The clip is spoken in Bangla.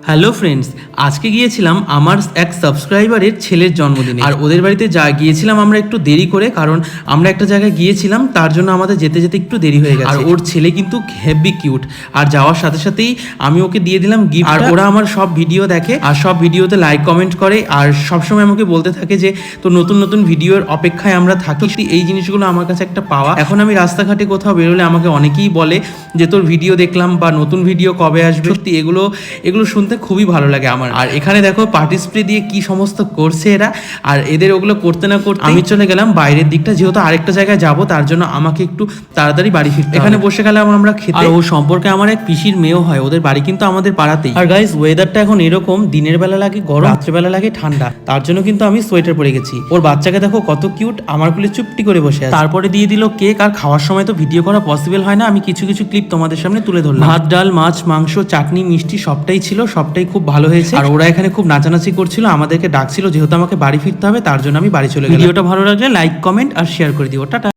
হ্যালো ফ্রেন্ডস, আজকে গিয়েছিলাম আমার এক সাবস্ক্রাইবারের ছেলের জন্মদিনে। আর ওদের বাড়িতে গিয়েছিলাম আমরা একটু দেরি করে, কারণ আমরা একটা জায়গায় গিয়েছিলাম, তার জন্য আমাদের যেতে যেতে একটু দেরি হয়ে গেছে। আর ওর ছেলে কিন্তু হেভি কিউট। আর যাওয়ার সাথে সাথেই আমি ওকে দিয়ে দিলাম গিফট। আর ওরা আমার সব ভিডিও দেখে আর সব ভিডিওতে লাইক কমেন্ট করে আর সবসময় আমাকে বলতে থাকে যে তো নতুন নতুন ভিডিওর অপেক্ষায় আমরা থাকি। এই জিনিসগুলো আমার কাছে একটা পাওয়া। এখন আমি রাস্তাঘাটে কোথাও বেরোলে আমাকে অনেকেই বলে যে তোর ভিডিও দেখলাম বা নতুন ভিডিও কবে আসবে। সত্যি এগুলো শুনতে খুবই ভালো লাগে আমার। আর এখানে দেখো পার্টি স্প্রে দিয়ে কি সমস্ত করছে এরা। আর এদের ওগুলো করতে না করতে আমি চলে গেলাম বাইরের দিকটা, যেহেতু আরেকটা জায়গায় যাব, তার জন্য আমাকে একটু তাড়াতাড়ি বাড়ি ফিরতে। এখানে বসে গেলাম আমরা খেতে। আর ও সম্পর্কে আমার এক পিসির মেয়েও হয়, ওদের বাড়ি কিন্তু আমাদের পাড়াতেই। আর গাইস, ওয়েদারটা এখন এরকম, দিনের বেলা লাগে গরম, রাত্রেবেলা লাগে ঠান্ডা, তার জন্য কিন্তু আমি সোয়েটার পরে গেছি। ওর বাচ্চাকে দেখো কত কিউট, আমার কোলে চুপটি করে বসে আছে। তারপরে দিয়ে দিল কেক। আর খাওয়ার সময় তো ভিডিও করা পসিবল হয় না, আমি কিছু কিছু ক্লিপ তোমাদের সামনে তুলে ধরলাম। ভাত, ডাল, মাছ, মাংস, চাটনি, মিষ্টি সবটাই ছিল, সবটাই খুব ভালো হয়েছে। আর ওরা এখানে খুব নাচানাচি করছিল, আমাদেরকে ডাকছিল, যেহেতু আমাকে বাড়ি ফিরতে হবে, তার জন্য আমি বাড়ি চলে গেলাম। ভিডিওটা ভালো লাগলে লাইক, কমেন্ট আর শেয়ার করে দিও। টাটা।